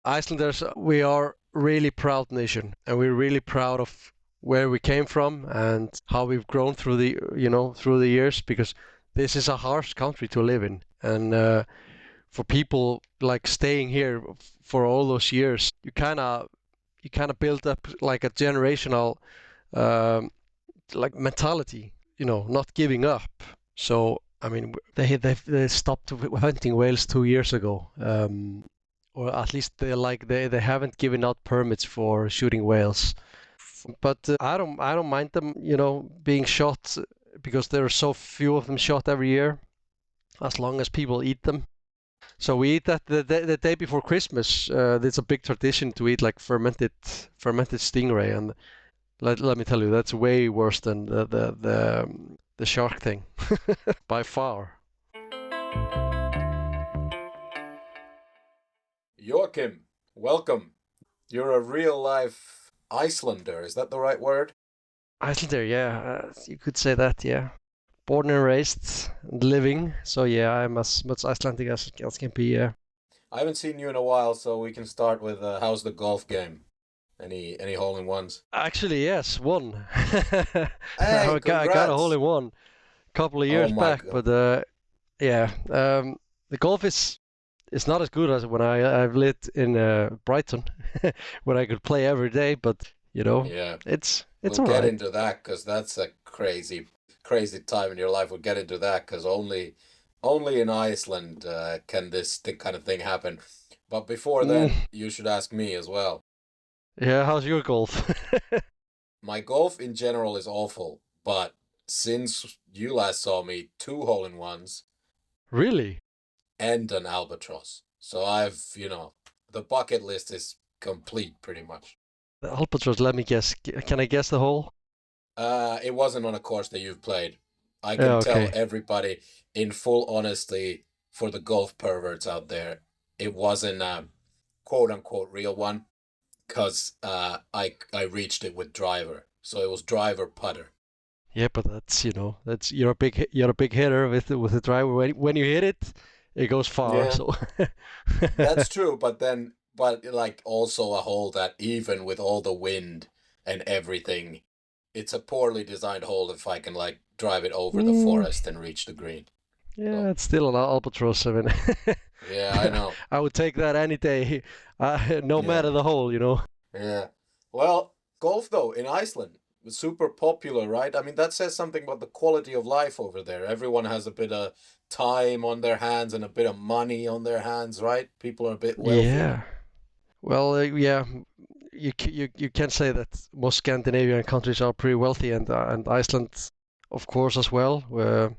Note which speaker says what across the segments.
Speaker 1: Icelanders, we are really proud nation, and we're really proud of where we came from and how we've grown through the years. Because this is a harsh country to live in, and for people like staying here for all those years, you kind of build up like a generational um, like mentality, not giving up. So I mean, they stopped hunting whales 2 years ago, or at least they haven't given out permits for shooting whales. But I don't mind them, being shot because there are so few of them shot every year, as long as people eat them. So we eat that the day before Christmas. It's a big tradition to eat like fermented stingray, and let me tell you, that's way worse than the shark thing by far.
Speaker 2: Joakim, welcome. You're a real life Icelander, is that the right word?
Speaker 1: Icelander, yeah, you could say that, yeah. Born and raised, and living. So yeah, I'm as much Icelandic as can be. Yeah.
Speaker 2: I haven't seen you in a while, so we can start with how's the golf game? Any hole in ones?
Speaker 1: Actually, yes, one.
Speaker 2: Hey,
Speaker 1: I got a hole
Speaker 2: congrats!
Speaker 1: in one a couple of
Speaker 2: Oh
Speaker 1: years
Speaker 2: my
Speaker 1: back,
Speaker 2: god.
Speaker 1: but yeah, the golf is not as good as when I've lived in Brighton, where I could play every day. But
Speaker 2: Yeah,
Speaker 1: it's
Speaker 2: we'll
Speaker 1: all
Speaker 2: get
Speaker 1: right.
Speaker 2: into that because that's a crazy time in your life. We'll get into that because only in Iceland can kind of thing happen. But before
Speaker 1: Mm,
Speaker 2: then, you should ask me as well.
Speaker 1: yeah, how's your golf?
Speaker 2: My golf in general is awful, but since you last saw me, two hole in ones
Speaker 1: Really?
Speaker 2: and an albatross. So the bucket list is complete pretty much.
Speaker 1: The Albatross, let me guess. Can I guess the hole?
Speaker 2: It wasn't on a course that you've played. I can
Speaker 1: Yeah,
Speaker 2: tell
Speaker 1: okay.
Speaker 2: everybody in full honesty for the golf perverts out there, it wasn't a quote unquote real one because I reached it with driver. So it was driver putter.
Speaker 1: Yeah, but that's you're a big hitter with the driver. When you hit it, it goes far.
Speaker 2: Yeah,
Speaker 1: So
Speaker 2: that's true, but like also a hole that even with all the wind and everything, it's a poorly designed hole if I can like drive it over the
Speaker 1: mm,
Speaker 2: forest and reach the green.
Speaker 1: yeah,
Speaker 2: So
Speaker 1: it's still an Albatross. I mean,
Speaker 2: yeah, I know.
Speaker 1: I would take that any day, no
Speaker 2: Yeah,
Speaker 1: matter the hole.
Speaker 2: yeah. Well, golf though in Iceland was super popular, right? I mean, that says something about the quality of life over there. Everyone has a bit of time on their hands and a bit of money on their hands, right? People are a bit wealthy.
Speaker 1: Yeah. Well, yeah, you can say that most Scandinavian countries are pretty wealthy, and Iceland, of course, as well. Where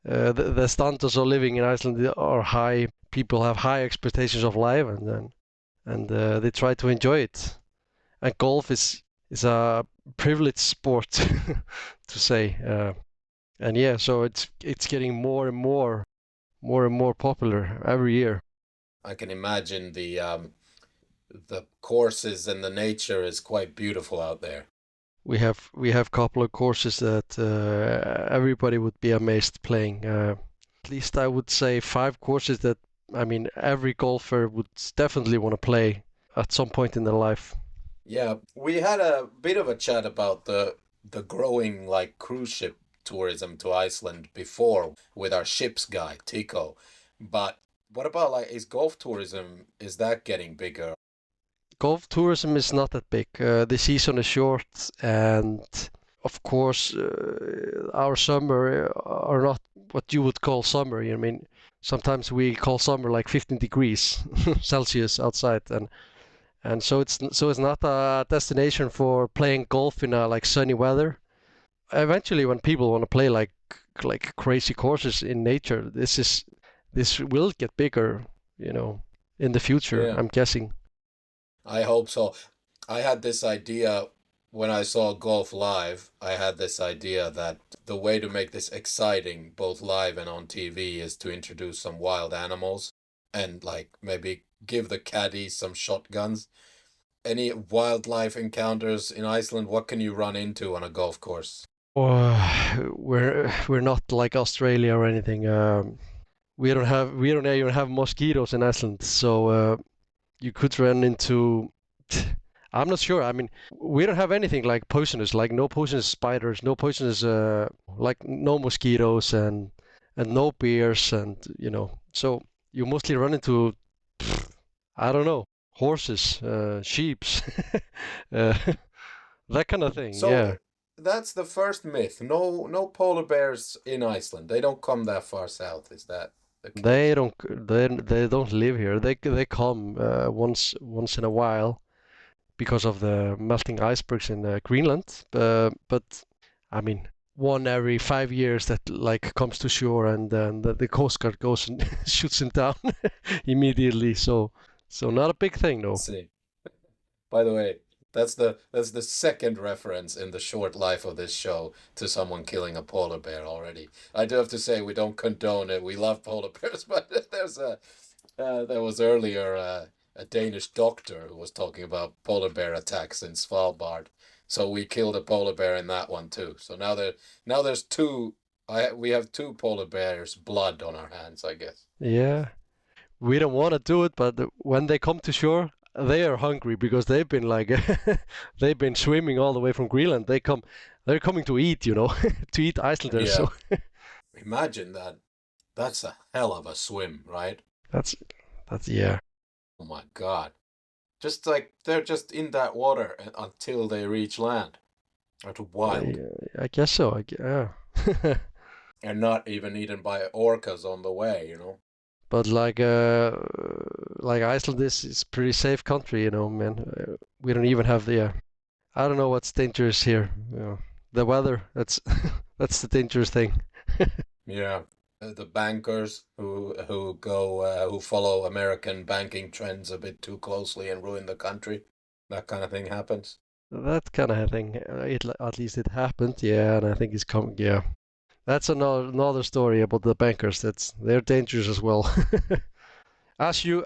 Speaker 1: the standards of living in Iceland are high. People have high expectations of life, and they try to enjoy it. And golf is a privileged sport, to say. And yeah, so it's getting more and more popular every year.
Speaker 2: I can imagine the courses and the nature is quite beautiful out there.
Speaker 1: We have couple of courses that everybody would be amazed playing. At least I would say five courses that I mean every golfer would definitely want to play at some point in their life.
Speaker 2: Yeah, we had a bit of a chat about the growing like cruise ship tourism to Iceland before with our ships guy, Tico. But what about like is golf tourism, is that getting bigger?
Speaker 1: Golf tourism is not that big. The season is short, and of course, our summer are not what you would call summer. I mean, sometimes we call summer like 15 degrees Celsius outside, and so it's not a destination for playing golf in a like sunny weather. Eventually, when people want to play like crazy courses in nature, this will get bigger, you know, in the future.
Speaker 2: Yeah,
Speaker 1: I'm guessing.
Speaker 2: I hope so. I had this idea when I saw golf live. I had this idea that the way to make this exciting, both live and on TV, is to introduce some wild animals and like maybe give the caddies some shotguns. Any wildlife encounters in Iceland? What can you run into on a golf course?
Speaker 1: We're not like Australia or anything. We don't even have mosquitoes in Iceland, so you could run into. I'm not sure. I mean, we don't have anything like poisonous, like no poisonous spiders, no poisonous, like no mosquitoes and no bears, and so you mostly run into, I don't know, horses, sheeps, uh, that kind of thing.
Speaker 2: So
Speaker 1: Yeah,
Speaker 2: that's the first myth. No, no polar bears in Iceland. They don't come that far south. Is that the
Speaker 1: they
Speaker 2: case?
Speaker 1: don't they don't live here. They come once in a while because of the melting icebergs in Greenland. But I mean, one every 5 years that like comes to shore, and then the Coast Guard goes and shoots him down immediately. So not a big thing,
Speaker 2: Let's
Speaker 1: no.
Speaker 2: see. By the way, that's the second reference in the short life of this show to someone killing a polar bear already. I do have to say we don't condone it. We love polar bears, but there was earlier a Danish doctor who was talking about polar bear attacks in Svalbard. So we killed a polar bear in that one too. So now there's two. We have two polar bears' blood on our hands, I guess.
Speaker 1: Yeah, we don't want to do it, but when they come to shore, they are hungry because they've been like they've been swimming all the way from Greenland. They're coming to eat, to eat Icelanders.
Speaker 2: Yeah,
Speaker 1: So
Speaker 2: imagine that. That's a hell of a swim, right?
Speaker 1: that's that's yeah.
Speaker 2: Oh my God. Just like they're just in that water until they reach land. That's wild.
Speaker 1: I guess so. Yeah.
Speaker 2: And not even eaten by orcas on the way.
Speaker 1: But like Iceland is pretty safe country, man. We don't even have the I don't know what's dangerous here. The weather. That's that's the dangerous thing.
Speaker 2: Yeah. The bankers who follow American banking trends a bit too closely and ruin the country. That kind of thing happens.
Speaker 1: That kind of thing. At least it happened. Yeah, and I think it's coming. Yeah, that's another story about the bankers. They're dangerous as well. As you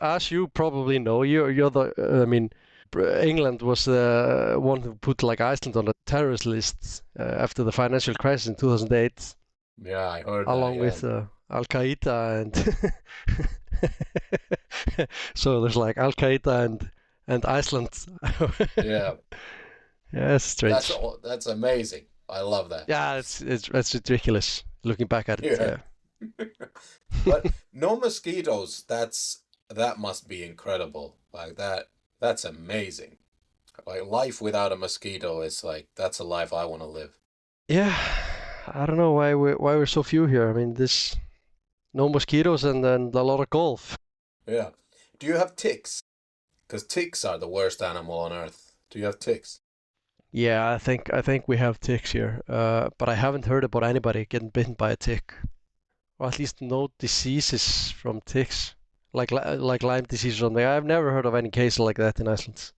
Speaker 1: probably know, you're the. I mean, England was the one who put like Iceland on the terrorist list after the financial crisis in 2008,
Speaker 2: Yeah, I heard that.
Speaker 1: along
Speaker 2: Yeah.
Speaker 1: with Al Qaeda and so there's like Al Qaeda and Iceland.
Speaker 2: Yeah.
Speaker 1: Yeah, it's
Speaker 2: That's
Speaker 1: strange.
Speaker 2: all. That's amazing. I love that.
Speaker 1: Yeah, it's ridiculous looking back at it.
Speaker 2: Yeah.
Speaker 1: Yeah.
Speaker 2: But no mosquitoes. That must be incredible. Like that's amazing. Like life without a mosquito is like that's a life I want to live.
Speaker 1: Yeah, I don't know why we're so few here. I mean, this no mosquitoes and then a lot of golf.
Speaker 2: Yeah. Do you have ticks? Because ticks are the worst animal on earth. Do you have ticks?
Speaker 1: Yeah, I think we have ticks here, but I haven't heard about anybody getting bitten by a tick, or at least no diseases from ticks, like Lyme disease or something. I've never heard of any case like that in Iceland.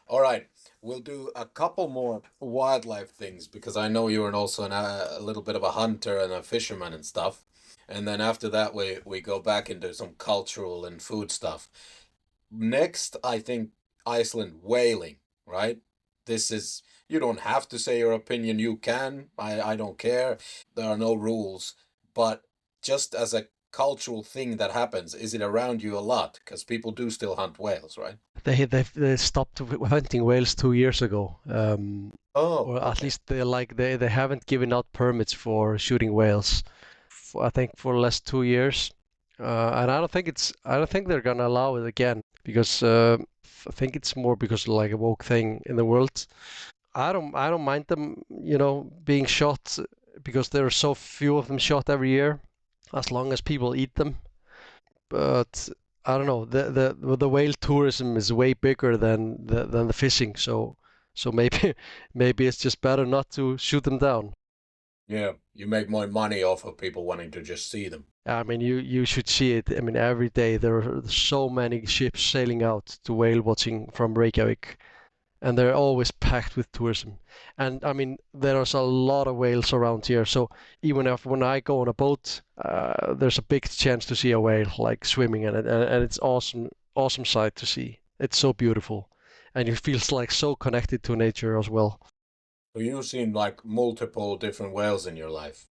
Speaker 2: All right. We'll do a couple more wildlife things because I know you're also a little bit of a hunter and a fisherman and stuff. And then after that, we go back into some cultural and food stuff. Next, I think Iceland whaling, right? This is, you don't have to say your opinion, you can. I don't care. There are no rules. But just as a cultural thing that happens, is it around you a lot? Because people do still hunt whales, right?
Speaker 1: They stopped hunting whales 2 years ago,
Speaker 2: Oh,
Speaker 1: or at
Speaker 2: okay.
Speaker 1: least they haven't given out permits for shooting whales. I think for the last 2 years, and I don't think they're gonna allow it again because I think it's more because like a woke thing in the world. I don't mind them, being shot because there are so few of them shot every year, as long as people eat them. But I don't know. The whale tourism is way bigger than the fishing, so maybe maybe it's just better not to shoot them down.
Speaker 2: Yeah, you make more money off of people wanting to just see them.
Speaker 1: I mean, you should see it. I mean, every day there are so many ships sailing out to whale watching from Reykjavik, and they're always packed with tourism. And I mean, there's a lot of whales around here, so even if when I go on a boat, there's a big chance to see a whale like swimming in it, and it's awesome, awesome sight to see. It's so beautiful, and you feel like so connected to nature as well.
Speaker 2: So you've seen like multiple different whales in your life,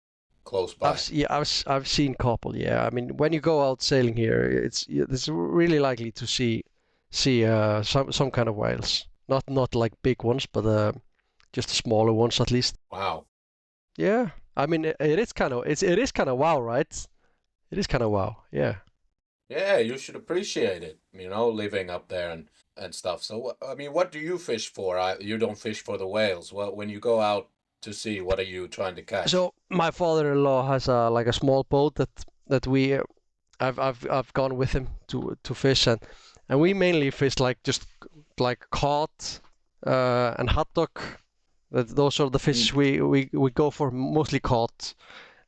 Speaker 2: close by.
Speaker 1: Yeah, I've seen couple. Yeah, I mean, when you go out sailing here, it's really likely to see. see some kind of whales. Not like big ones, but just smaller ones at least.
Speaker 2: Wow.
Speaker 1: Yeah, I mean it is kind of it is kind of wow, right? It is kind of wow. Yeah.
Speaker 2: Yeah, you should appreciate it, living up there and stuff. So, I mean, what do you fish for? You don't fish for the whales. Well, when you go out to sea, what are you trying to catch?
Speaker 1: So my father-in-law has like a small boat that we I've gone with him to fish and we mainly fish like just like cod and haddock. Those are the fish
Speaker 2: Mm.
Speaker 1: we go for, mostly cod,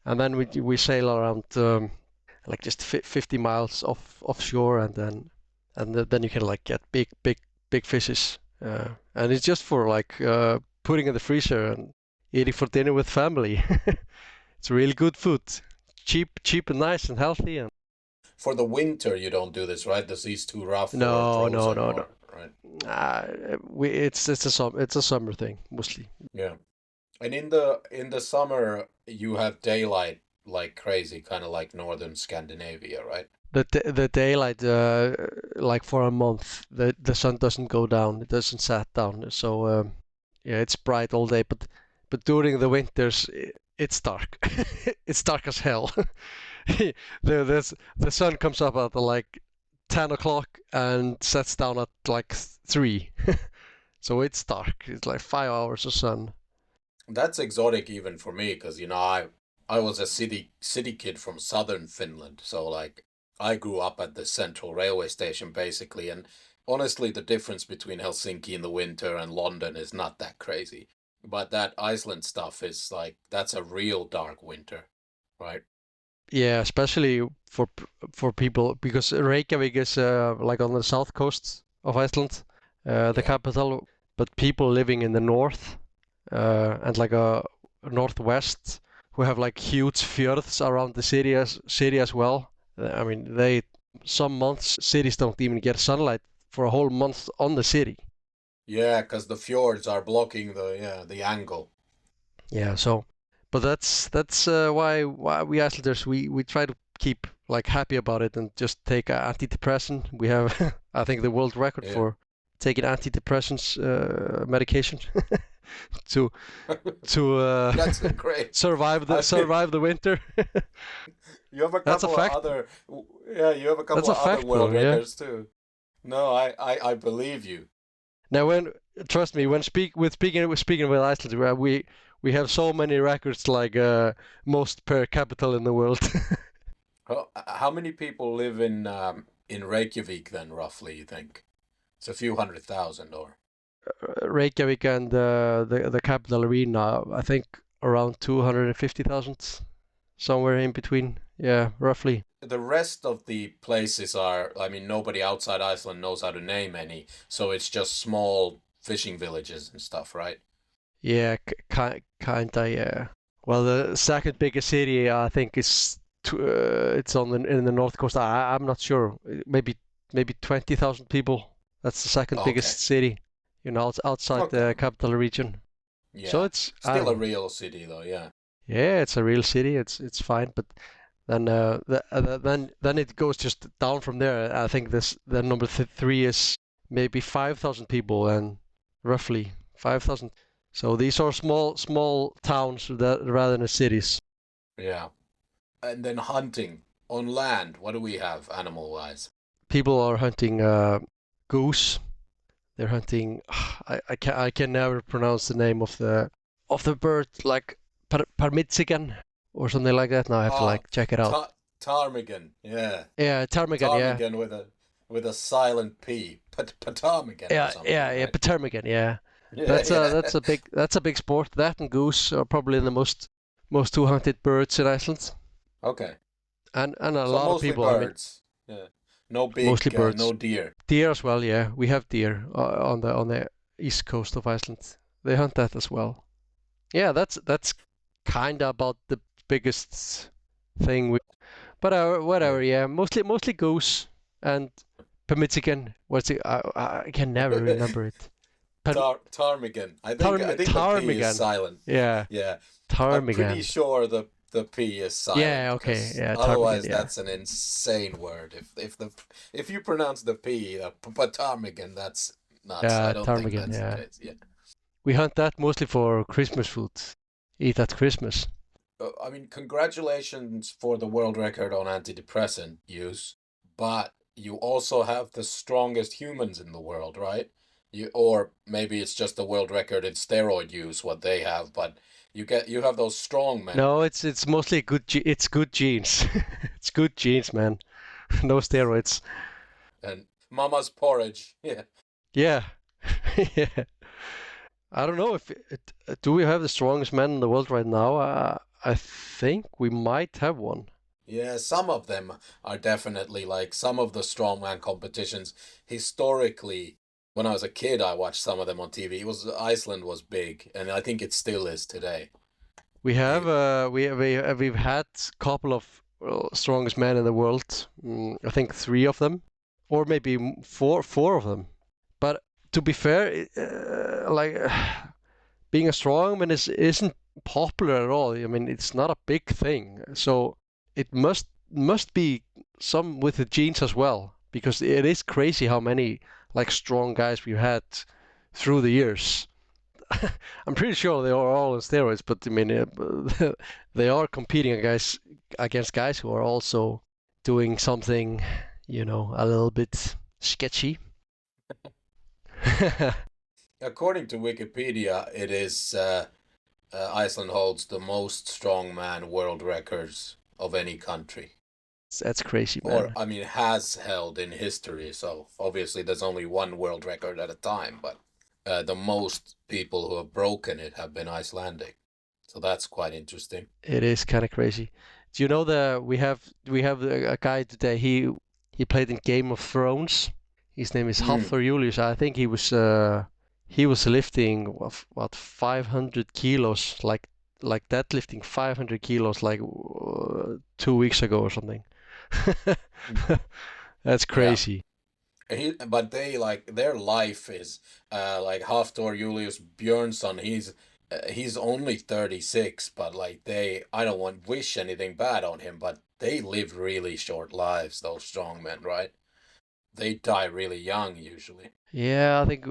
Speaker 1: and then we sail around like just 50 miles offshore, and then you can like get big fishes, and it's just for like putting in the freezer and eating for dinner with family. It's really good food, cheap and nice and healthy. And
Speaker 2: For the winter, you don't do this, right? The sea's too rough or
Speaker 1: no, no,
Speaker 2: frozen
Speaker 1: no, no.
Speaker 2: or, right?
Speaker 1: It's a summer thing mostly.
Speaker 2: Yeah. And in the summer, you have daylight like crazy, kind of like northern Scandinavia, right?
Speaker 1: The daylight like for a month the sun doesn't go down, it doesn't set down, so yeah, it's bright all day, but during the winters it's dark. It's dark as hell. The sun comes up at like 10 o'clock and sets down at like 3. So it's dark, it's like 5 hours of sun.
Speaker 2: That's exotic even for me because I was a city kid from southern Finland, so like I grew up at the central railway station basically, and honestly the difference between Helsinki in the winter and London is not that crazy. But that Iceland stuff is like that's a real dark winter, right?
Speaker 1: Yeah, especially for people because Reykjavik is like on the south coast of Iceland, the
Speaker 2: Yeah.
Speaker 1: capital. But people living in the north and like northwest who have like huge fjords around the city as well. I mean, they some months cities don't even get sunlight for a whole month on the city.
Speaker 2: Yeah, because the fjords are blocking the angle.
Speaker 1: Yeah, so but that's why we Icelanders we try to keep like happy about it and just take antidepressant. We have I think the world record
Speaker 2: Yeah.
Speaker 1: for taking antidepressants medication to to
Speaker 2: That's great. I mean,
Speaker 1: survive the winter.
Speaker 2: you have a
Speaker 1: That's a
Speaker 2: couple of
Speaker 1: fact.
Speaker 2: other, yeah, you have a
Speaker 1: That's
Speaker 2: couple
Speaker 1: a
Speaker 2: of other
Speaker 1: fact, though.
Speaker 2: world
Speaker 1: Yeah.
Speaker 2: records too. No, I believe you.
Speaker 1: Now, when trust me, when speaking with Iceland, we have so many records, like most per capita in the world.
Speaker 2: How many people live in Reykjavik then, roughly, you think? It's a few 100,000 or
Speaker 1: Reykjavik and the capital arena, I think around 250,000, somewhere in between. Yeah, roughly.
Speaker 2: the rest of the places are, I mean, nobody outside Iceland knows how to name any, so it's just small fishing villages and stuff, right?
Speaker 1: Yeah, kinda. Yeah. Well, the second biggest city I think is it's on in the north coast. I'm not sure. Maybe 20,000 people. That's the second
Speaker 2: Okay.
Speaker 1: biggest city, outside
Speaker 2: Okay.
Speaker 1: the capital region. So
Speaker 2: Yeah.
Speaker 1: it's I
Speaker 2: Still
Speaker 1: don't
Speaker 2: a
Speaker 1: know.
Speaker 2: real city though, yeah.
Speaker 1: Yeah, it's a real city. It's fine, but then it goes just down from there. I think this the number 3 is maybe 5,000 people, and roughly 5,000. So these are small towns that rather than cities.
Speaker 2: Yeah. And then hunting on land, what do we have animal wise?
Speaker 1: People are hunting goose. They're hunting. I can never pronounce the name of the bird, like parmitsigan or something like that. Now I have to
Speaker 2: Ah,
Speaker 1: like check it out.
Speaker 2: ptarmigan. Yeah.
Speaker 1: Yeah, ptarmigan. Yeah,
Speaker 2: Ptarmigan with a silent P. Ptarmigan or something,
Speaker 1: yeah.
Speaker 2: right?
Speaker 1: Ptarmigan. Yeah,
Speaker 2: Yeah, yeah.
Speaker 1: that's a big sport. That and goose are probably the most two hunted birds in Iceland,
Speaker 2: Okay.
Speaker 1: and a
Speaker 2: So
Speaker 1: lot of
Speaker 2: mostly
Speaker 1: people. I mean,
Speaker 2: birds. Yeah. No
Speaker 1: mostly
Speaker 2: big,
Speaker 1: birds.
Speaker 2: no deer.
Speaker 1: Deer as well. Yeah, we have deer on the east coast of Iceland. They hunt that as well. Yeah, that's kind of about the biggest thing. But
Speaker 2: Yeah.
Speaker 1: whatever. Yeah, mostly goose and ptarmigan. What's it? I can never remember it.
Speaker 2: Ptarmigan. I think the P is
Speaker 1: Ptarmigan.
Speaker 2: silent.
Speaker 1: Yeah,
Speaker 2: Yeah. I'm pretty
Speaker 1: ptarmigan.
Speaker 2: sure the P is silent
Speaker 1: Yeah, okay,
Speaker 2: because
Speaker 1: yeah, ptarmigan,
Speaker 2: otherwise
Speaker 1: yeah.
Speaker 2: that's an insane word. If you pronounce the P ptarmigan, that's nuts. I
Speaker 1: Yeah,
Speaker 2: don't think
Speaker 1: ptarmigan,
Speaker 2: that's the
Speaker 1: yeah.
Speaker 2: case. Yeah.
Speaker 1: We hunt that mostly for Christmas food. Eat at Christmas.
Speaker 2: I mean, congratulations for the world record on antidepressant use, but you also have the strongest humans in the world, right? Or maybe it's just the world record in steroid use, what they have, but you have those strong men.
Speaker 1: No, it's mostly it's good genes. It's good genes, man. No steroids.
Speaker 2: And mama's porridge. Yeah.
Speaker 1: Yeah. Yeah. I don't know if do we have the strongest man in the world right now? I think we might have one.
Speaker 2: Yeah, some of them are definitely like some of the strongman competitions. Historically, when I was a kid, I watched some of them on TV. It was Iceland was big, and I think it still is today.
Speaker 1: We have
Speaker 2: You,
Speaker 1: we've had a couple of strongest men in the world. I think three of them, or maybe four of them. But to be fair, being a strongman isn't popular at all. I mean, it's not a big thing. So it must be some with the genes as well, because it is crazy how many like strong guys we've had through the years. I'm pretty sure they are all on steroids, but I mean, they are competing against guys who are also doing something, a little bit sketchy.
Speaker 2: according to Wikipedia, it is Iceland holds the most strongman world records of any country.
Speaker 1: That's crazy,
Speaker 2: Or,
Speaker 1: man.
Speaker 2: I mean, has held in history. So obviously, there's only one world record at a time, but the most people who have broken it have been Icelandic. So that's quite interesting.
Speaker 1: It is kind of crazy. Do you know that we have a guy today? He played in Game of Thrones. His name is
Speaker 2: Mm,
Speaker 1: Halfthor Julius. I think he was lifting what 500 kilos, like deadlifting 500 kilos like 2 weeks ago or something.
Speaker 2: mm.
Speaker 1: That's
Speaker 2: Yeah.
Speaker 1: crazy.
Speaker 2: But they like their life is like Halfthor Julius Björnsson. He's only 36, but like I don't want wish anything bad on him, but they live really short lives. Those strong men, right? They die really young usually.
Speaker 1: Yeah, I think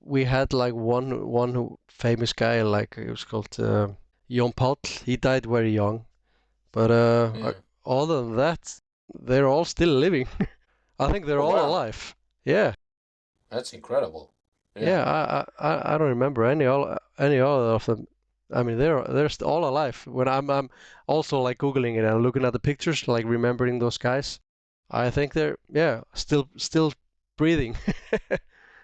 Speaker 1: we had like one famous guy, like it was called Jon Paul. He died very young. But
Speaker 2: Yeah.
Speaker 1: other than that, they're all still living. I think they're
Speaker 2: Oh
Speaker 1: all
Speaker 2: wow,
Speaker 1: alive. Yeah,
Speaker 2: that's incredible. Yeah.
Speaker 1: yeah. I don't remember any other of them. I mean, they're all alive. When I'm also like googling it and looking at the pictures, like remembering those guys. I think they're yeah still breathing,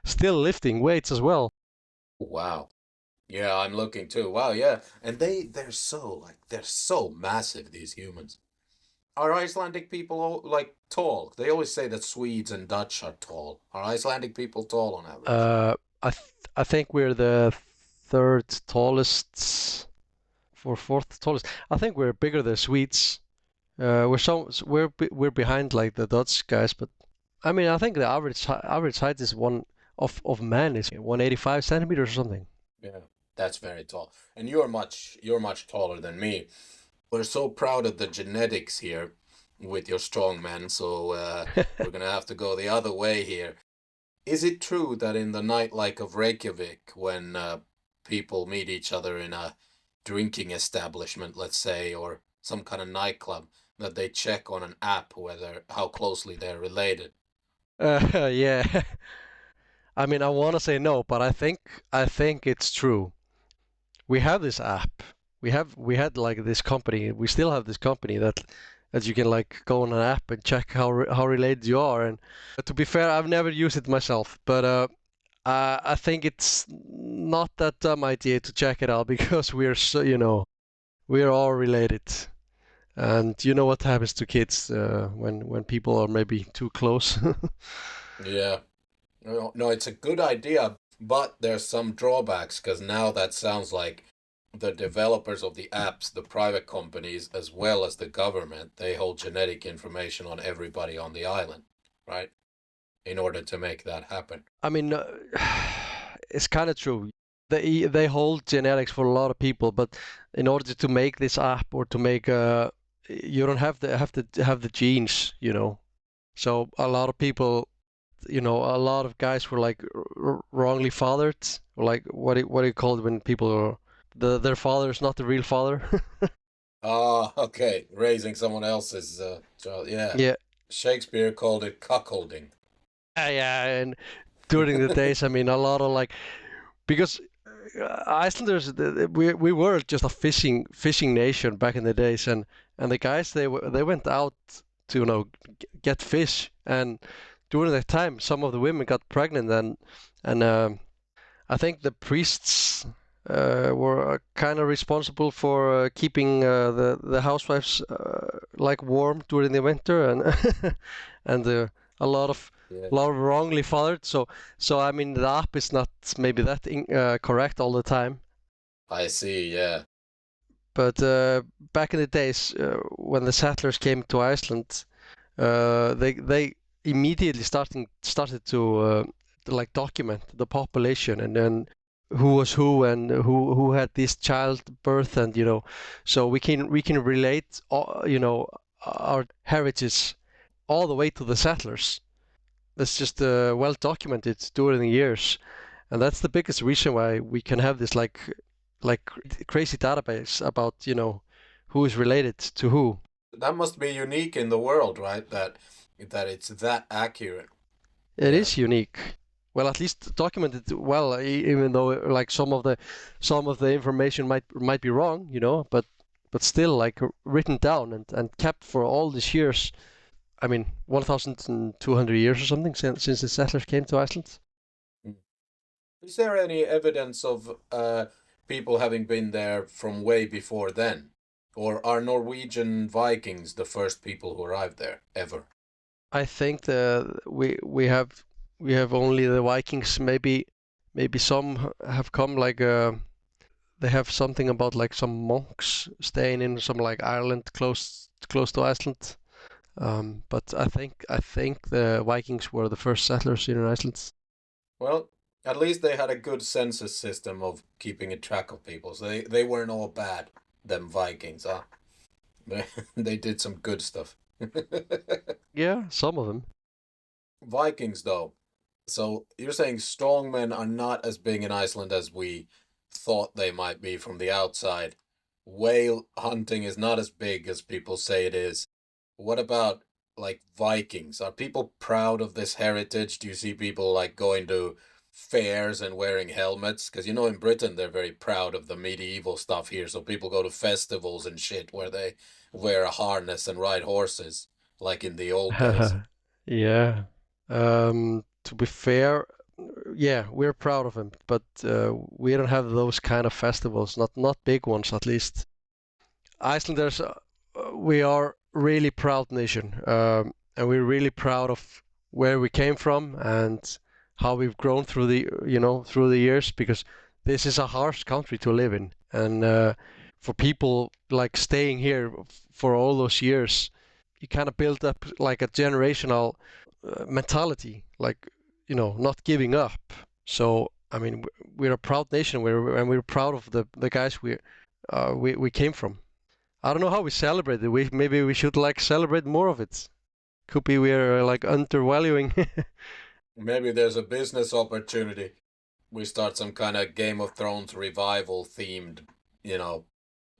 Speaker 1: still lifting weights as well.
Speaker 2: Wow. Yeah, I'm looking too. Wow, yeah. And they're so massive, these humans. Are Icelandic people like tall? They always say that Swedes and Dutch are tall. Are Icelandic people tall on average?
Speaker 1: I think we're the third tallest or fourth tallest. I think we're bigger than Swedes. We're behind like the Dutch guys, but I mean I think the average height is one of man is 185 centimeters or something.
Speaker 2: Yeah, that's very tall. And you're much taller than me. We're so proud of the genetics here with your strong men, so we're gonna have to go the other way here. Is it true that in the nightlife of Reykjavik, when people meet each other in a drinking establishment, let's say, or some kind of nightclub, that they check on an app whether how closely they're related?
Speaker 1: Yeah, I mean I want to say no, but I think it's true. We have this app. We had like this company. We still have this company that you can like go on an app and check how related you are. And to be fair, I've never used it myself, but I think it's not that dumb idea to check it out because we're all related. And you know what happens to kids when people are maybe too close.
Speaker 2: Yeah. No, no, it's a good idea, but there's some drawbacks because now that sounds like the developers of the apps, the private companies, as well as the government, they hold genetic information on everybody on the island, right? In order to make that happen.
Speaker 1: I mean, it's kind of true. they hold genetics for a lot of people, but in order to make this app or to make you don't have to have the genes, you know. So a lot of people, you know, a lot of guys were like wrongly fathered, or like what do you call it when people are their father is not the real father?
Speaker 2: Ah, okay. Raising someone else's child. Yeah.
Speaker 1: Yeah,
Speaker 2: Shakespeare called it cuckolding.
Speaker 1: yeah, and during the days, I mean, a lot of like because Icelanders, we were just a fishing nation back in the days, and the guys they went out to get fish, and during that time, some of the women got pregnant, and I think the priests were kind of responsible for keeping the housewives like warm during the winter, and and a lot of
Speaker 2: Yeah.
Speaker 1: wrongly fathered. So I mean the app is not maybe that correct all the time,
Speaker 2: I see, yeah.
Speaker 1: but back in the days when the settlers came to Iceland, they immediately started to like document the population and then who was who and who had this childbirth and so we can relate our heritage all the way to the settlers. That's just well documented during the years, and that's the biggest reason why we can have this like crazy database about who is related to who.
Speaker 2: That must be unique in the world, right? That it's that accurate.
Speaker 1: It
Speaker 2: Yeah.
Speaker 1: is unique. Well, at least documented well, even though like some of the information might be wrong, but still like written down and kept for all these years. I mean, 1,200 years or something since the settlers came to Iceland.
Speaker 2: Mm. Is there any evidence of people having been there from way before then? Or are Norwegian Vikings the first people who arrived there ever?
Speaker 1: I think we have only the Vikings. Maybe some have come like they have something about like some monks staying in some like Ireland close to Iceland. But I think the Vikings were the first settlers here in Iceland.
Speaker 2: Well, at least they had a good census system of keeping a track of people, so they weren't all bad, them Vikings, huh? They did some good stuff.
Speaker 1: Yeah, some of them.
Speaker 2: Vikings, though. So you're saying strongmen are not as big in Iceland as we thought they might be from the outside. Whale hunting is not as big as people say it is. What about like Vikings? Are people proud of this heritage? Do you see people like going to fairs and wearing helmets? Because in Britain they're very proud of the medieval stuff here. So people go to festivals and shit where they wear a harness and ride horses, like in the old days.
Speaker 1: Yeah. To be fair, yeah, we're proud of him, but we don't have those kind of festivals, not big ones at least. Icelanders, we are really proud nation, and we're really proud of where we came from and how we've grown through the years because this is a harsh country to live in, and for people like staying here for all those years, you kind of build up like a generational mentality, like not giving up. So I mean, we're a proud nation. We're proud of the guys we came from. I don't know how we celebrate it. Maybe we should like celebrate more of it. Could be we're like undervaluing.
Speaker 2: Maybe there's a business opportunity. We start some kind of Game of Thrones revival themed, you know,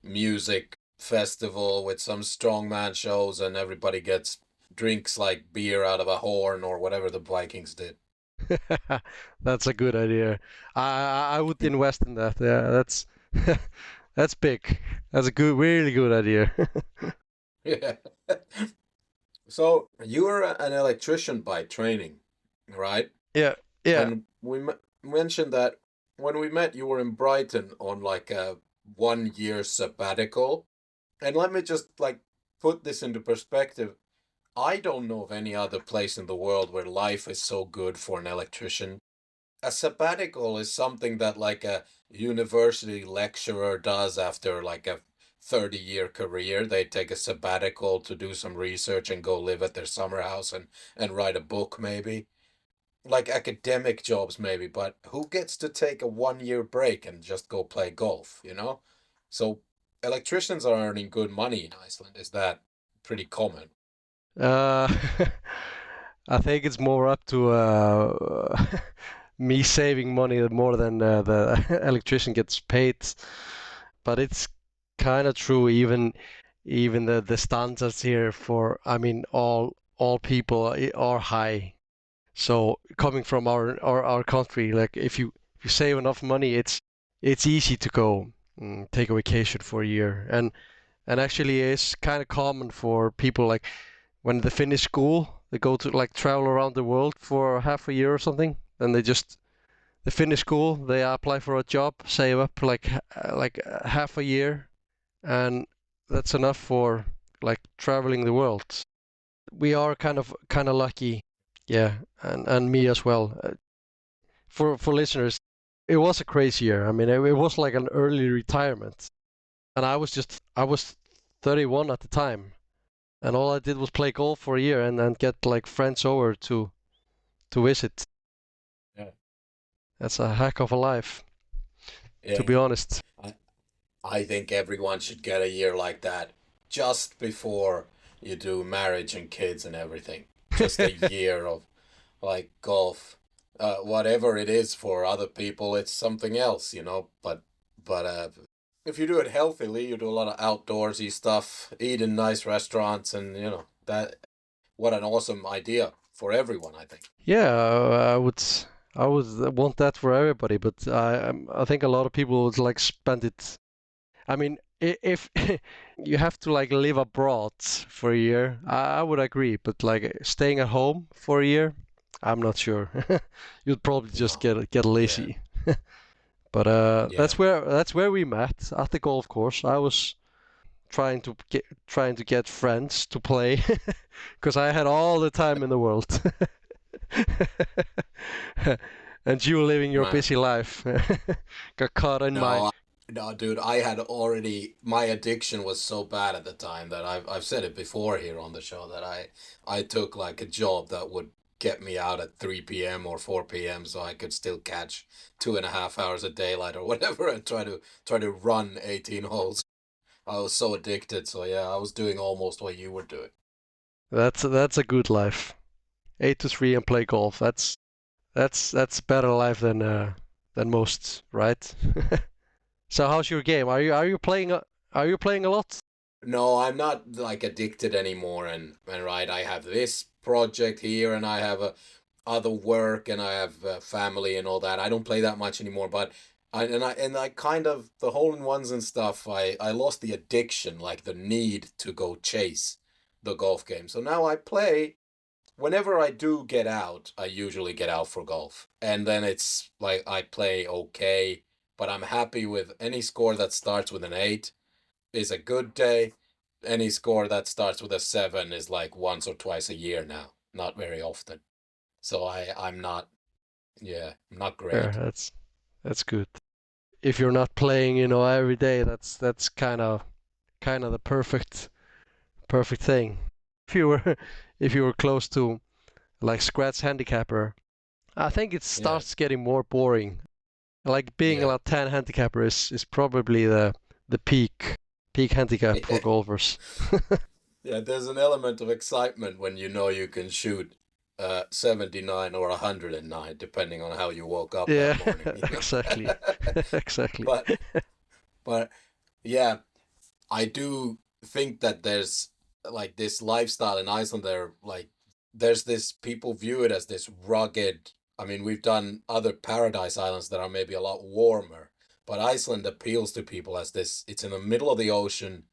Speaker 2: music festival with some strongman shows and everybody gets drinks like beer out of a horn or whatever the Vikings did.
Speaker 1: That's a good idea. I would invest in that. Yeah, that's that's big. That's a good, really good idea.
Speaker 2: Yeah. So you're an electrician by training, right?
Speaker 1: Yeah, yeah.
Speaker 2: And mentioned that when we met, you were in Brighton on like a 1 year sabbatical. And let me just like put this into perspective. I don't know of any other place in the world where life is so good for an electrician. A sabbatical is something that like a university lecturer does after like a 30-year career. They take a sabbatical to do some research and go live at their summer house and write a book maybe. like academic jobs maybe, but who gets to take a 1 year break and just go play golf, you know? So electricians are earning good money in Iceland. Is that pretty common?
Speaker 1: Uh, I think it's more up to me saving money more than the electrician gets paid. But it's kind of true. Even the standards here for, I mean, all people are high. So coming from our country, like if you save enough money, it's easy to go take a vacation for a year. And actually, it's kind of common for people like when they finish school, they go to like travel around the world for half a year or something. Then they finish school, they apply for a job, save up like half a year, and that's enough for like traveling the world. We are kind of lucky, yeah, and me as well. For listeners, it was a crazy year. I mean, it was like an early retirement, and I was 31 at the time, and all I did was play golf for a year and then get like friends over to visit.
Speaker 2: Yeah.
Speaker 1: That's a heck of a life, to
Speaker 2: Yeah.
Speaker 1: be honest.
Speaker 2: I, I think everyone should get a year like that just before you do marriage and kids and everything. Just a year of like golf. Whatever it is for other people, it's something else, you know. But if you do it healthily, you do a lot of outdoorsy stuff, eat in nice restaurants, and you know that. What an awesome idea for everyone, I think.
Speaker 1: Yeah, I would want that for everybody, but I think a lot of people would like spend it. I mean, if you have to like live abroad for a year, I would agree, but like staying at home for a year, I'm not sure. You'd probably just
Speaker 2: No.
Speaker 1: get
Speaker 2: Yeah.
Speaker 1: lazy. But
Speaker 2: Yeah.
Speaker 1: that's where we met at the golf course. I was trying to get friends to play because I had all the time in the world. And you living your
Speaker 2: Man.
Speaker 1: busy life got caught in my.
Speaker 2: No, no, dude. I had already my addiction was so bad at the time that I've said it before here on the show that I took like a job that would get me out at 3 p.m. or 4 p.m. so I could still catch 2.5 hours of daylight or whatever and try to run 18 holes. I was so addicted. So yeah, I was doing almost what you were doing.
Speaker 1: That's a good life. 8 to 3 and play golf. That's better life than most, right? So how's your game? Are you playing a lot?
Speaker 2: No, I'm not like addicted anymore, and right, I have this project here, and I have other work, and I have family and all that. I don't play that much anymore, but I kind of the hole in ones and stuff. I lost the addiction, like the need to go chase the golf game. So now I play whenever I do get out. I usually get out for golf, and then it's like I play okay, but I'm happy with any score that starts with an 8 is a good day. Any score that starts with a 7 is like once or twice a year now, not very often. So I'm not, yeah, not
Speaker 1: Yeah,
Speaker 2: great.
Speaker 1: that's good. If you're not playing, every day, that's kind of the perfect thing. If you were if you were close to like scratch handicapper, I think it
Speaker 2: Yeah,
Speaker 1: starts getting more boring. Like being
Speaker 2: yeah,
Speaker 1: a 10 handicapper is probably the peak handicap for
Speaker 2: yeah.
Speaker 1: golfers.
Speaker 2: Yeah, there's an element of excitement when you know you can shoot 79 or 109, depending on how you woke up that
Speaker 1: Yeah,
Speaker 2: morning, you know?
Speaker 1: exactly. Exactly.
Speaker 2: But but yeah, I do think that there's like this lifestyle in Iceland there, like there's this people view it as this rugged. I mean, we've done other paradise islands that are maybe a lot warmer, but Iceland appeals to people as this, it's in the middle of the ocean,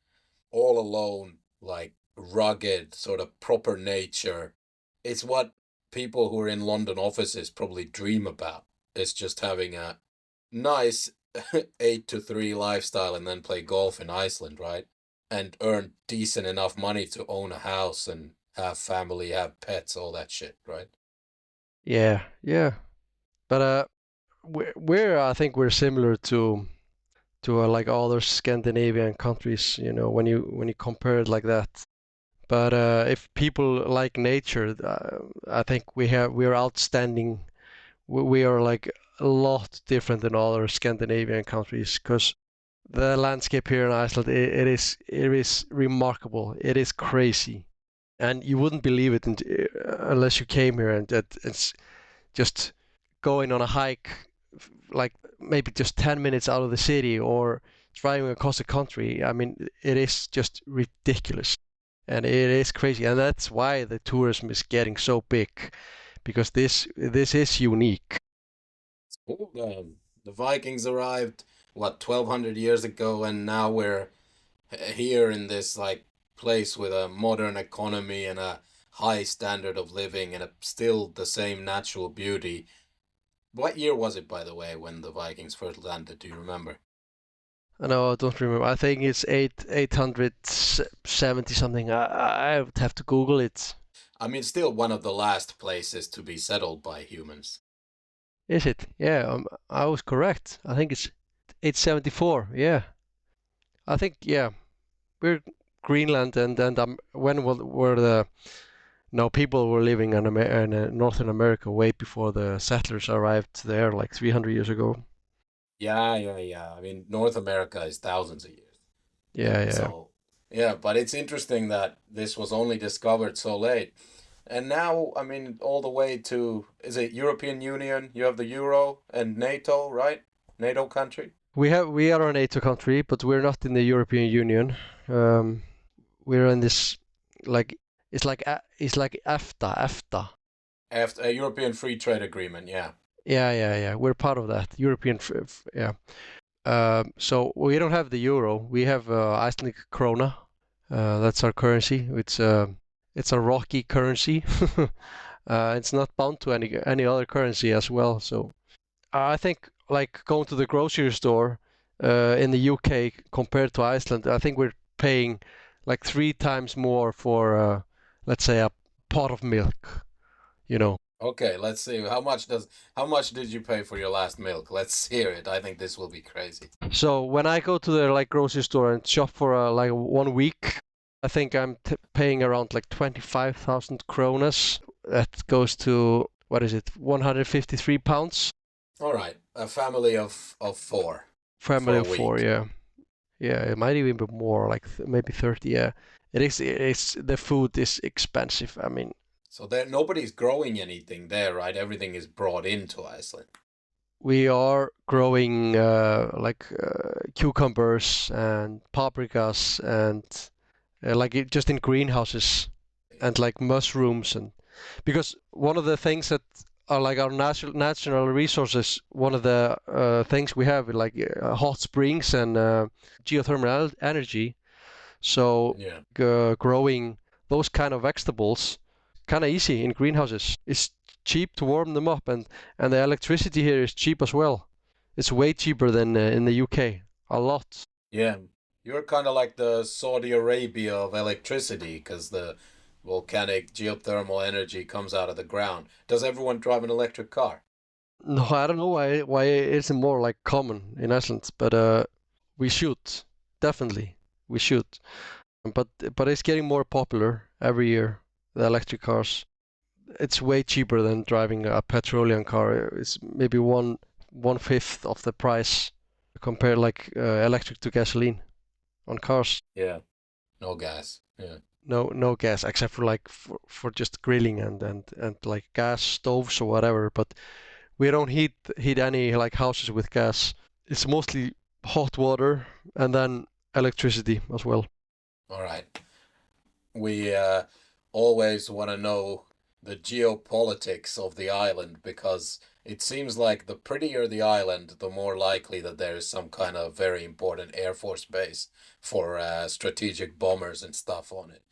Speaker 2: all alone, like rugged, sort of proper nature. It's what people who are in London offices probably dream about. It's just having a nice 8 to 3 lifestyle and then play golf in Iceland, right? And earn decent enough money to own a house and have family, have pets, all that shit, right?
Speaker 1: Yeah, yeah. But we're I think we're similar to like other Scandinavian countries, when you compare it like that. But if people like nature, I think we're outstanding. We are like a lot different than other Scandinavian countries because the landscape here in Iceland, it is remarkable. It is crazy, and you wouldn't believe it unless you came here, and it's just going on a hike, like maybe just 10 minutes out of the city or driving across the country. I mean, it is just ridiculous, and it is crazy, and that's why the tourism is getting so big because this is unique.
Speaker 2: Cool. The Vikings arrived, what, 1200 years ago, and now we're here in this like place with a modern economy and a high standard of living and still the same natural beauty. What year was it, by the way, when the Vikings first landed? Do you remember?
Speaker 1: No, I don't remember. I think it's 870 something. I would have to Google it.
Speaker 2: I mean, still one of the last places to be settled by humans.
Speaker 1: Is it? Yeah, I was correct. I think it's 874. Yeah, I think yeah. We're Greenland, and when were the no people were living in Northern America way before the settlers arrived there, like 300 years ago.
Speaker 2: Yeah, yeah, yeah. I mean, North America is thousands of years.
Speaker 1: Yeah, yeah.
Speaker 2: So, yeah, but it's interesting that this was only discovered so late. And now, I mean, all the way to, is it European Union? You have the Euro and NATO, right? NATO country?
Speaker 1: We are a NATO country, but we're not in the European Union. Um, we're in this like it's like EFTA.
Speaker 2: After a European Free Trade Agreement, yeah.
Speaker 1: Yeah, yeah, yeah. We're part of that European. Yeah. So we don't have the euro. We have Icelandic krona. That's our currency. It's a rocky currency. It's not bound to any other currency as well. So I think like going to the grocery store in the UK compared to Iceland, I think we're paying like 3 times more for let's say a pot of milk. You know.
Speaker 2: Okay, let's see. How much did you pay for your last milk? Let's hear it. I think this will be crazy.
Speaker 1: So when I go to the like grocery store and shop for like 1 week, I think I'm paying around like 25,000 kronas. That goes to what is it? 153 pounds.
Speaker 2: All right, a family of four for
Speaker 1: Family
Speaker 2: a
Speaker 1: of four,
Speaker 2: week.
Speaker 1: yeah. Yeah, it might even be more, like maybe 30, yeah. It is the food is expensive. I mean,
Speaker 2: So there nobody's growing anything there, right? Everything is brought into Iceland.
Speaker 1: we are growing like cucumbers and paprikas and like just in greenhouses and like mushrooms and because one of the things that are like our natural resources, one of the things we have like hot springs and geothermal energy. So
Speaker 2: Yeah.
Speaker 1: growing those kind of vegetables kind of easy in greenhouses. It's cheap to warm them up, and the electricity here is cheap as well. It's way cheaper than in the UK. A lot.
Speaker 2: Yeah. You're kind of like the Saudi Arabia of electricity because the volcanic geothermal energy comes out of the ground. Does everyone drive an electric car?
Speaker 1: No, I don't know why it isn't more like common in Iceland, but we should definitely we should. But it's getting more popular every year. The electric cars. It's way cheaper than driving a petroleum car. It's maybe one fifth of the price compared like electric to gasoline on cars.
Speaker 2: Yeah. No gas. Yeah.
Speaker 1: No gas except for like for just grilling and like gas stoves or whatever. But we don't heat any like houses with gas. It's mostly hot water and then electricity as well.
Speaker 2: All right. We always want to know the geopolitics of the island because it seems like the prettier the island, the more likely that there is some kind of very important Air Force base for strategic bombers and stuff on it.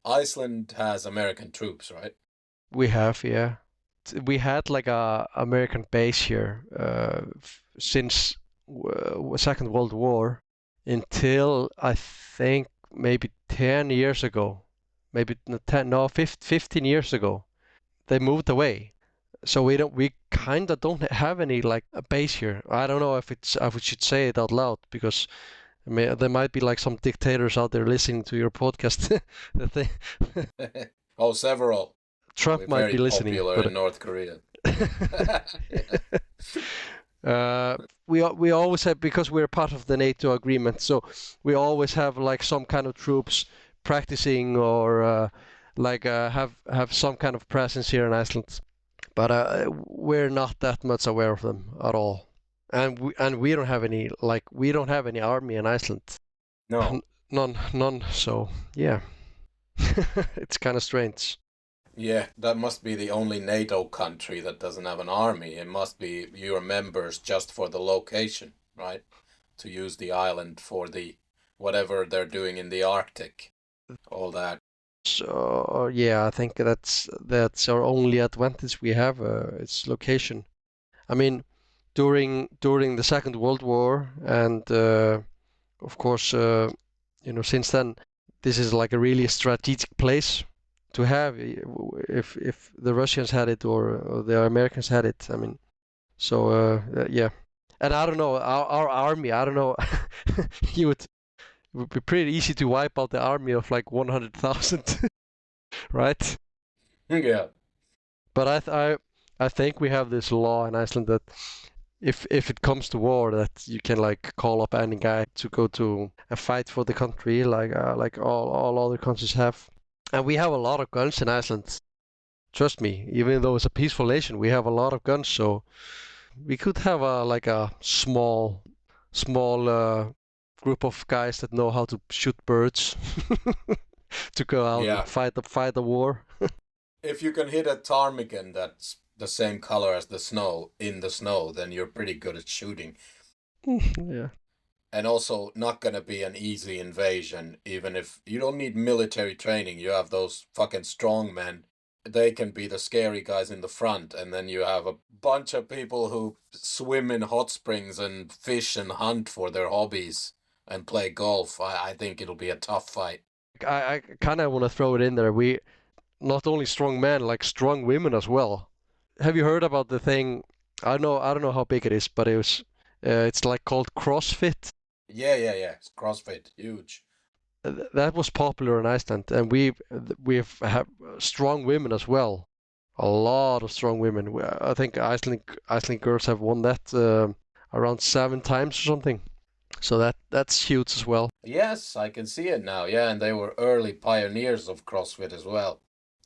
Speaker 2: Iceland has American troops, right?
Speaker 1: We have, yeah. We had like a American base here since Second World War until I think maybe 10 years ago, maybe 10, no, 15 years ago. They moved away. So we kind of don't have any like a base here. I don't know if we should say it out loud because I mean, there might be like some dictators out there listening to your podcast. that they
Speaker 2: Oh, several.
Speaker 1: Trump
Speaker 2: We're
Speaker 1: might
Speaker 2: very
Speaker 1: be listening,
Speaker 2: popular
Speaker 1: but
Speaker 2: in North Korea.
Speaker 1: we always have, because we're part of the NATO agreement, so we always have like some kind of troops practicing or have some kind of presence here in Iceland. But we're not that much aware of them at all, and we don't have any army in Iceland.
Speaker 2: No.
Speaker 1: None. So yeah, it's kind of strange.
Speaker 2: Yeah, that must be the only NATO country that doesn't have an army. It must be your members just for the location, right? To use the island for the whatever they're doing in the Arctic, all that.
Speaker 1: So yeah, I think that's our only advantage we have. Its location. I mean, during the Second World War, and of course, since then, this is like a really strategic place to have if the Russians had it or the Americans had it. I mean, so yeah. And I don't know our army. I don't know. you would It would be pretty easy to wipe out the army of like 100,000, right?
Speaker 2: Yeah.
Speaker 1: But I think we have this law in Iceland that if it comes to war, that you can like call up any guy to go to a fight for the country, like all other countries have. And we have a lot of guns in Iceland. Trust me, even though it's a peaceful nation, we have a lot of guns. So we could have a small group of guys that know how to shoot birds to go out and
Speaker 2: Yeah.
Speaker 1: fight the war.
Speaker 2: If you can hit a ptarmigan that's the same color as the snow in the snow, then you're pretty good at shooting.
Speaker 1: Yeah.
Speaker 2: And also not gonna be an easy invasion, even if you don't need military training. You have those fucking strongmen. They can be the scary guys in the front, and then you have a bunch of people who swim in hot springs and fish and hunt for their hobbies and play golf. I think it'll be a tough fight.
Speaker 1: I kind of want to throw it in there. We not only strong men, like strong women as well. Have you heard about the thing? I don't know how big it is, but it's like called CrossFit.
Speaker 2: Yeah. It's CrossFit, huge.
Speaker 1: That was popular in Iceland, and we've have strong women as well. A lot of strong women. I think Iceland girls have won that around 7 times or something. So that's huge as well.
Speaker 2: Yes, I can see it now. Yeah, and they were early pioneers of CrossFit as well.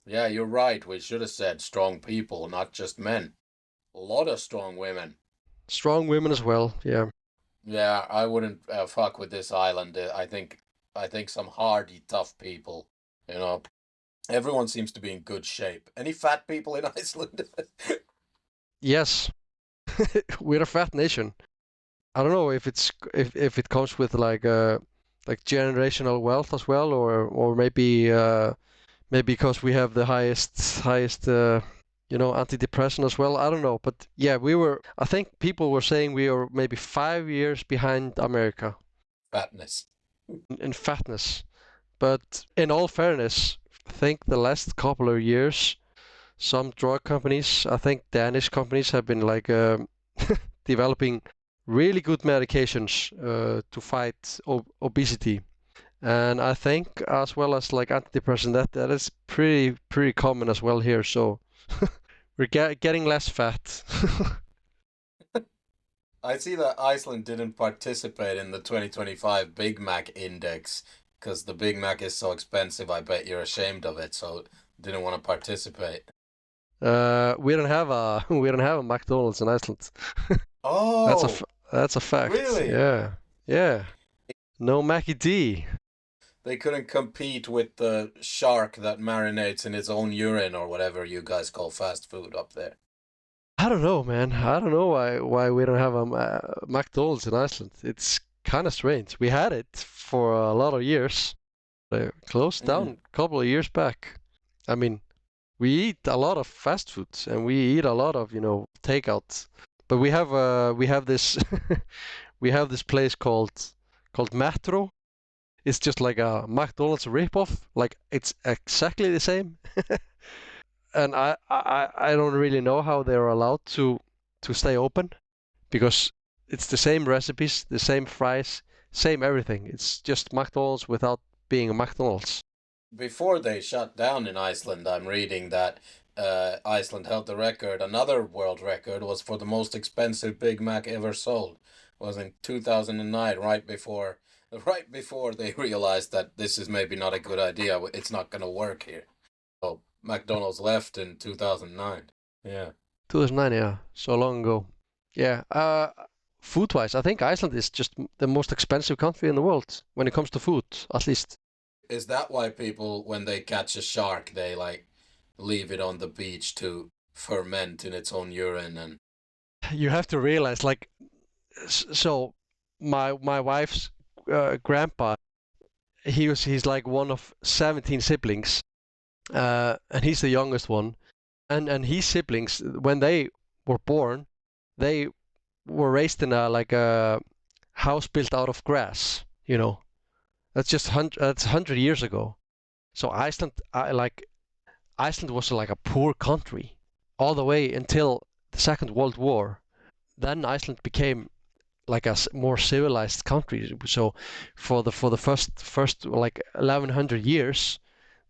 Speaker 2: Yeah, you're right. We should have said strong people, not just men. A lot of strong women.
Speaker 1: Strong women as well. Yeah.
Speaker 2: Yeah, I wouldn't fuck with this island. I think some hardy, tough people. You know, everyone seems to be in good shape. Any fat people in Iceland?
Speaker 1: Yes, we're a fat nation. I don't know if it comes with like generational wealth as well, or maybe because we have the highest antidepressant as well. I don't know, but yeah, I think people were saying we are maybe 5 years behind America
Speaker 2: Fatness.
Speaker 1: in fatness. But in all fairness, I think the last couple of years, some drug companies, I think Danish companies have been like developing really good medications to fight obesity. And I think as well as like antidepressant, that is pretty common as well here. So we're getting less fat.
Speaker 2: I see that Iceland didn't participate in the 2025 Big Mac Index because the Big Mac is so expensive. I bet you're ashamed of it, so didn't want to participate.
Speaker 1: We don't have a McDonald's in Iceland. That's a
Speaker 2: Oh,
Speaker 1: that's a fact.
Speaker 2: really?
Speaker 1: Yeah, yeah. No Mackie D.
Speaker 2: They couldn't compete with the shark that marinates in its own urine or whatever you guys call fast food up there.
Speaker 1: I don't know, man. I don't know why we don't have a McDonald's in Iceland. It's kind of strange. We had it for a lot of years. They closed down
Speaker 2: Mm.
Speaker 1: a couple of years back. I mean, we eat a lot of fast foods and we eat a lot of takeout. But we have this we have this place called Metro. It's just like a McDonald's ripoff. Like it's exactly the same. And I don't really know how they're allowed to stay open because it's the same recipes, the same fries, Same everything. It's just McDonald's without being a McDonald's.
Speaker 2: Before they shut down in Iceland, I'm reading that Iceland held the record. Another world record was for the most expensive Big Mac ever sold. Was in 2009, right before they realized that this is maybe not a good idea. It's not gonna work here. So McDonald's left in 2009. Yeah.
Speaker 1: 2009, yeah, so long ago. Yeah. Food-wise, I think Iceland is just the most expensive country in the world when it comes to food, at least.
Speaker 2: Is that why people, when they catch a shark, they like leave it on the beach to ferment in its own urine and
Speaker 1: You have to realize, like, so my wife's grandpa, he's like one of 17 siblings, and he's the youngest one. And his siblings, when they were born, they were raised in a house built out of grass. That's 100 years ago. So Iceland was like a poor country all the way until the Second World War. Then Iceland became like a more civilized country. So for the first like 1100 years,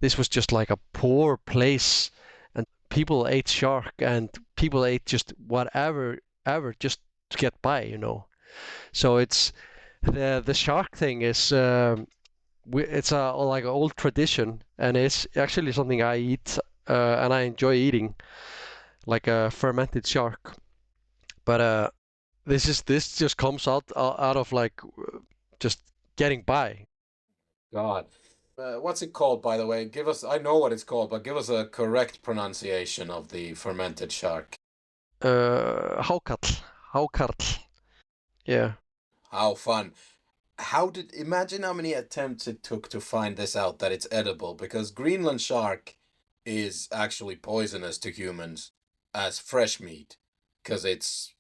Speaker 1: this was just like a poor place, and people ate shark and people ate just whatever ever just to get by. So it's the shark thing is it's a like an old tradition, and it's actually something I eat, and I enjoy eating, like a fermented shark. But this just comes out of like just getting by.
Speaker 2: God. What's it called, by the way? Give us, I know what it's called, but give us a correct pronunciation of the fermented shark.
Speaker 1: Hákarl, hákarl. Yeah.
Speaker 2: How fun. Imagine how many attempts it took to find this out that it's edible, because Greenland shark is actually poisonous to humans as fresh meat, because its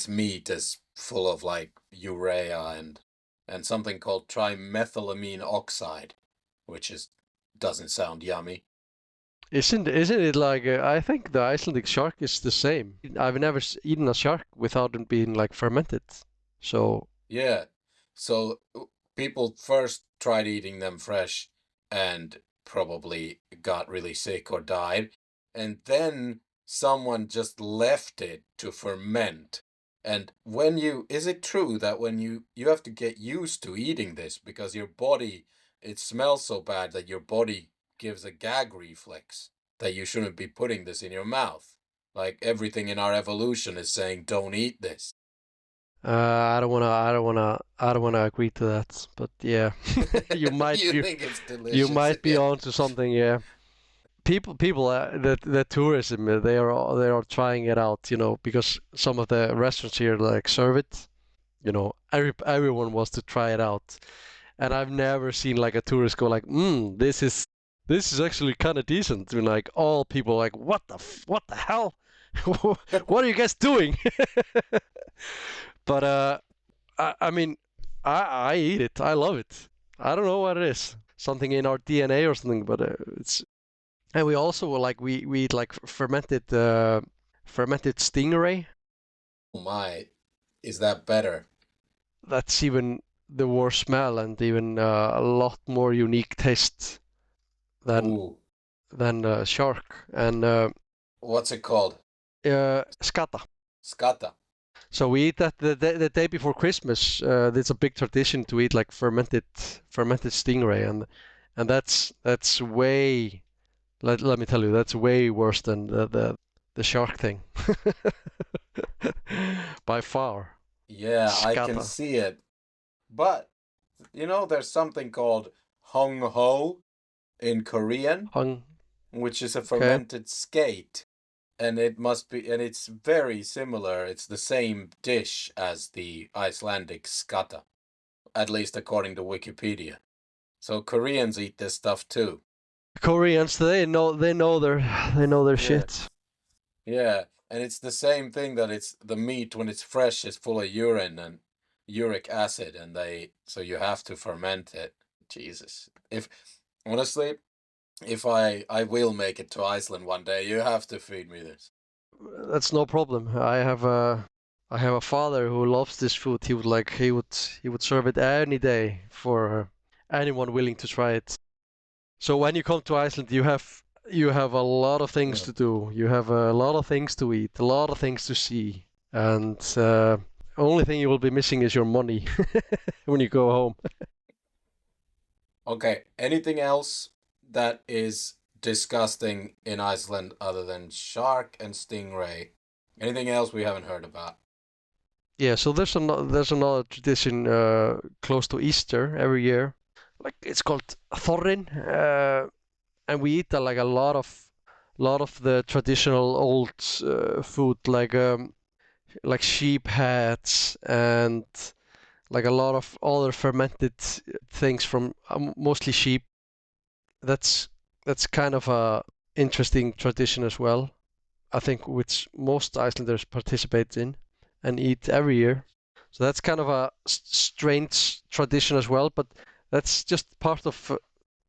Speaker 2: meat is full of like urea and something called trimethylamine oxide, which is doesn't sound yummy.
Speaker 1: Isn't it like I think the Icelandic shark is the same. I've never eaten a shark without it being like fermented. So
Speaker 2: Yeah. So people first tried eating them fresh and probably got really sick or died. And then someone just left it to ferment. And is it true that when you have to get used to eating this because your body, it smells so bad that your body gives a gag reflex that you shouldn't be putting this in your mouth? Like everything in our evolution is saying, don't eat this.
Speaker 1: I don't wanna agree to that. But yeah, you might
Speaker 2: You
Speaker 1: be
Speaker 2: think it's
Speaker 1: you
Speaker 2: delicious,
Speaker 1: might be
Speaker 2: yeah.
Speaker 1: onto something. Yeah, people the tourism, they are trying it out. Because some of the restaurants here like serve it. Everyone wants to try it out, and I've never seen like a tourist go like, this is actually kind of decent. And like all people are like, what the hell, what are you guys doing? But I mean, I eat it. I love it. I don't know what it is. Something in our DNA or something, but it's. And we also like we eat like fermented stingray.
Speaker 2: Oh my, is that better?
Speaker 1: That's even the worst smell and even a lot more unique taste than
Speaker 2: Ooh,
Speaker 1: shark and
Speaker 2: what's it called?
Speaker 1: skata.
Speaker 2: Skata.
Speaker 1: So we eat that the day before Christmas. It's a big tradition to eat like fermented stingray, and that's way. Let me tell you, that's way worse than the shark thing. By far.
Speaker 2: Yeah, I can
Speaker 1: Skata.
Speaker 2: see it. But, there's something called hong ho in Korean,
Speaker 1: Hung.
Speaker 2: which is a
Speaker 1: Okay.
Speaker 2: fermented skate. And it's very similar. It's the same dish as the Icelandic skata, at least according to Wikipedia. So Koreans eat this stuff too.
Speaker 1: Koreans, they know their
Speaker 2: Yeah.
Speaker 1: shit.
Speaker 2: Yeah, and it's the same thing that it's the meat when it's fresh is full of urine and uric acid, and so you have to ferment it. Jesus. If honestly, if I will make it to Iceland one day, you have to feed me this.
Speaker 1: That's no problem. I have I have a father who loves this food. He would serve it any day for anyone willing to try it. So when you come to Iceland, you have a lot of things
Speaker 2: Yeah.
Speaker 1: to do. You have a lot of things to eat, a lot of things to see, and only thing you will be missing is your money when you go home.
Speaker 2: Okay, anything else that is disgusting in Iceland other than shark and stingray? Anything else we haven't heard about?
Speaker 1: Yeah, so there's another tradition close to Easter every year. Like it's called Thorin, and we eat like a lot of the traditional old food, like sheep heads and like a lot of other fermented things from mostly sheep. That's kind of a interesting tradition as well. I think which most Icelanders participate in and eat every year. So that's kind of a strange tradition as well, but that's just part of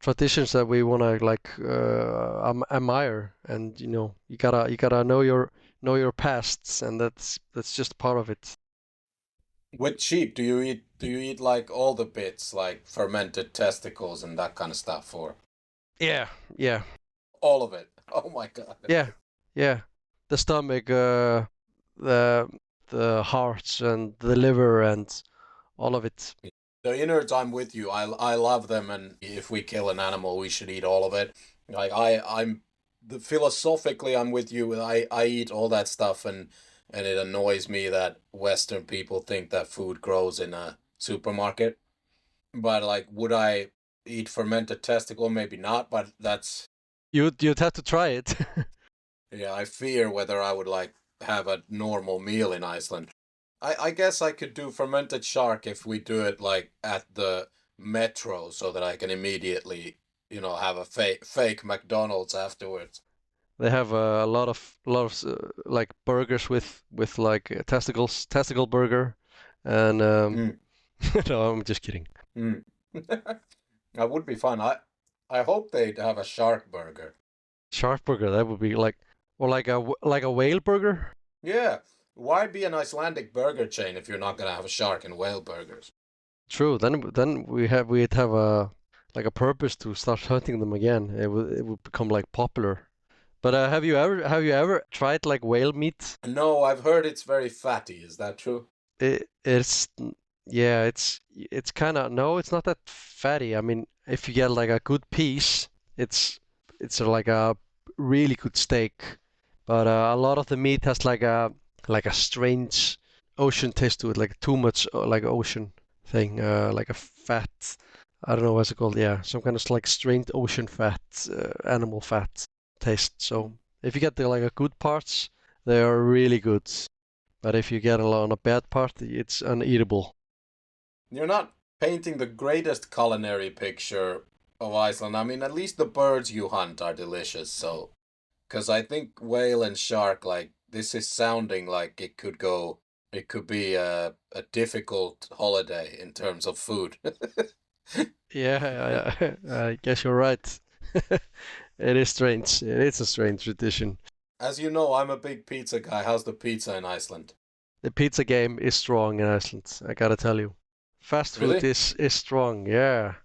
Speaker 1: traditions that we want to like admire, and you gotta know your pasts, and that's just part of it.
Speaker 2: With sheep, do you eat like all the bits, like fermented testicles and that kind of stuff, or
Speaker 1: Yeah, yeah,
Speaker 2: all of it? Oh my God.
Speaker 1: yeah, yeah. The stomach, the the hearts and the liver and all of it.
Speaker 2: The innards, I'm with you. I love them, and if we kill an animal, we should eat all of it. Like philosophically, I'm with you. I eat all that stuff, and it annoys me that Western people think that food grows in a supermarket. But like, would I eat fermented testicle? Maybe not, but that's,
Speaker 1: You'd have to try it.
Speaker 2: yeah, I fear whether I would like have a normal meal in Iceland. I guess I could do fermented shark if we do it like at the metro so that I can immediately, have a fake McDonald's afterwards.
Speaker 1: They have a lot of like burgers with like testicle burger, and
Speaker 2: Mm,
Speaker 1: no, I'm just kidding.
Speaker 2: mm. That would be fun. I hope they'd have a shark burger.
Speaker 1: Shark burger, that would be like, or like a whale burger.
Speaker 2: Yeah. Why be an Icelandic burger chain if you're not gonna have a shark and whale burgers?
Speaker 1: True. Then we'd have a like a purpose to start hunting them again. It would become like popular. But have you ever tried like whale meat?
Speaker 2: No, I've heard it's very fatty. Is that true?
Speaker 1: It's yeah, it's kind of no, it's not that fatty. I mean, if you get like a good piece, it's like a really good steak. But a lot of the meat has like a strange ocean taste to it, like too much like ocean thing, like a fat. I don't know what's it called. Yeah, some kind of like strange ocean fat, animal fat taste. So if you get the like a good parts, they are really good. But if you get on a bad part, it's uneatable.
Speaker 2: You're not painting the greatest culinary picture of Iceland. I mean, at least the birds you hunt are delicious, so. Because I think whale and shark, like, this is sounding like it could be a difficult holiday in terms of food.
Speaker 1: Yeah, I guess you're right. It is strange. It is a strange tradition.
Speaker 2: As you know, I'm a big pizza guy. How's the pizza in Iceland?
Speaker 1: The pizza game is strong in Iceland, I gotta tell you. Fast food
Speaker 2: Really?
Speaker 1: is strong, yeah.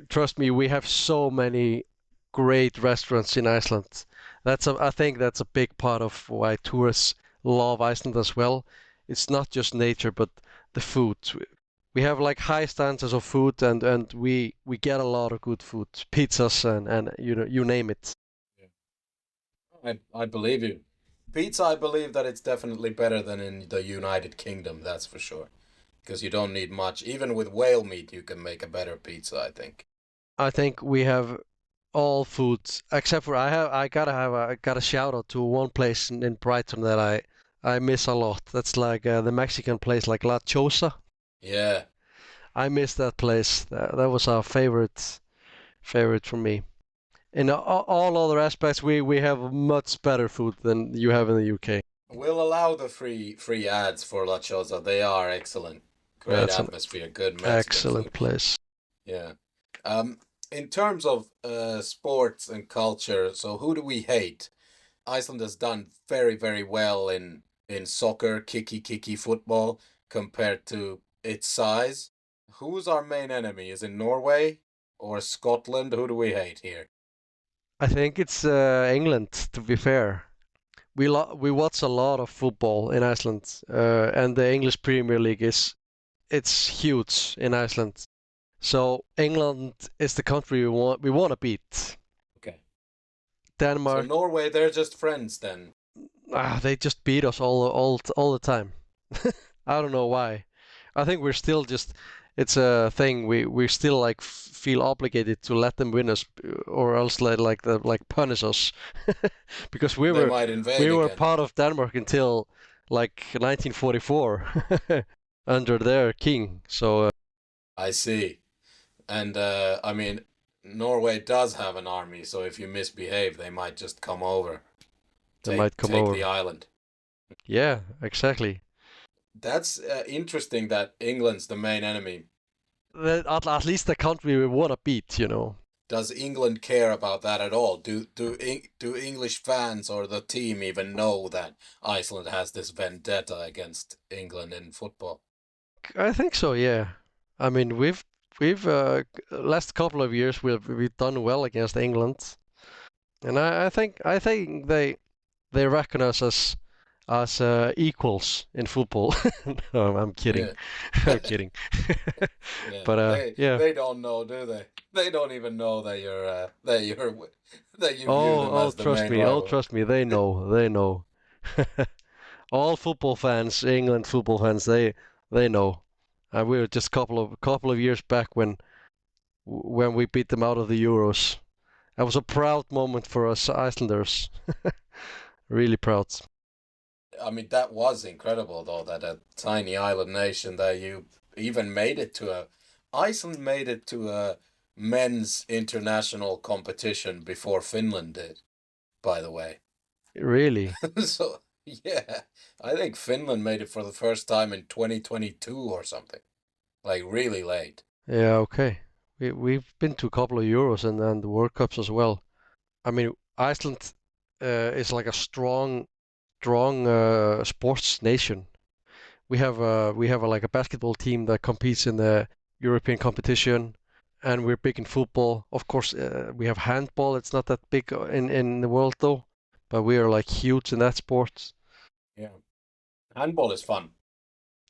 Speaker 1: Trust me, we have so many great restaurants in Iceland. I think that's a big part of why tourists love Iceland as well. It's not just nature, but the food. We have like high standards of food, and we get a lot of good food, pizzas and you name it.
Speaker 2: I believe you. Pizza, I believe that it's definitely better than in the United Kingdom, that's for sure. Because you don't need much. Even with whale meat, you can make a better pizza, I think.
Speaker 1: I think we have all foods except for I gotta shout out to one place in Brighton that I miss a lot. That's like the Mexican place like La Chosa.
Speaker 2: Yeah.
Speaker 1: I miss that place. That was our favorite for me. In all other aspects, we have much better food than you have in the UK.
Speaker 2: We'll allow the free ads for La Chosa. They are excellent. Great
Speaker 1: That's an
Speaker 2: atmosphere, good Mexican
Speaker 1: excellent
Speaker 2: food.
Speaker 1: place.
Speaker 2: Yeah. In terms of sports and culture, so who do we hate? Iceland has done very, very well in soccer, kicky football, compared to its size. Who's our main enemy? Is it Norway or Scotland? Who do we hate here?
Speaker 1: I think it's England, to be fair. We watch a lot of football in Iceland, and the English Premier League is it's huge in Iceland. So England is the country we want to beat.
Speaker 2: Okay. So
Speaker 1: Denmark,
Speaker 2: Norway, they're just friends then.
Speaker 1: they just beat us all the time. I don't know why. I think we're still just it's a thing we still like feel obligated to let them win us or else like punish us because we
Speaker 2: They
Speaker 1: were
Speaker 2: might invade
Speaker 1: we were
Speaker 2: again.
Speaker 1: part of Denmark until like 1944 under their king. So
Speaker 2: I see. And I mean, Norway does have an army, so if you misbehave, they might just come over,
Speaker 1: they
Speaker 2: take
Speaker 1: might come
Speaker 2: take the
Speaker 1: over.
Speaker 2: island.
Speaker 1: Yeah, exactly.
Speaker 2: That's interesting that England's the main enemy.
Speaker 1: At least the country we want to beat.
Speaker 2: Does England care about that at all? Do English fans or the team even know that Iceland has this vendetta against England in football?
Speaker 1: I think so, yeah. I mean, we've last couple of years we've done well against England, and I think they reckon us as equals in football. No, I'm kidding.
Speaker 2: Yeah,
Speaker 1: I'm kidding.
Speaker 2: yeah.
Speaker 1: But
Speaker 2: They
Speaker 1: yeah.
Speaker 2: they don't know, do they? They don't even know that that you view
Speaker 1: Oh,
Speaker 2: them
Speaker 1: oh,
Speaker 2: as the
Speaker 1: trust
Speaker 2: main
Speaker 1: me. Oh,
Speaker 2: rival.
Speaker 1: trust me. They know. They know. All football fans, England football fans, they know. We were just couple of years back when we beat them out of the Euros. That was a proud moment for us Icelanders. Really proud.
Speaker 2: I mean, that was incredible though, that a tiny island nation that you even made it to a Iceland made it to a men's international competition before Finland did, by the way.
Speaker 1: Really.
Speaker 2: So, yeah, I think Finland made it for the first time in 2022 or something. Like really late.
Speaker 1: Yeah, okay. We've been to a couple of Euros and the World Cups as well. I mean, Iceland is like a strong sports nation. We have like a basketball team that competes in the European competition, and we're big in football. Of course, we have handball. It's not that big in the world though, but we are like huge in that sport.
Speaker 2: Yeah. Handball is fun.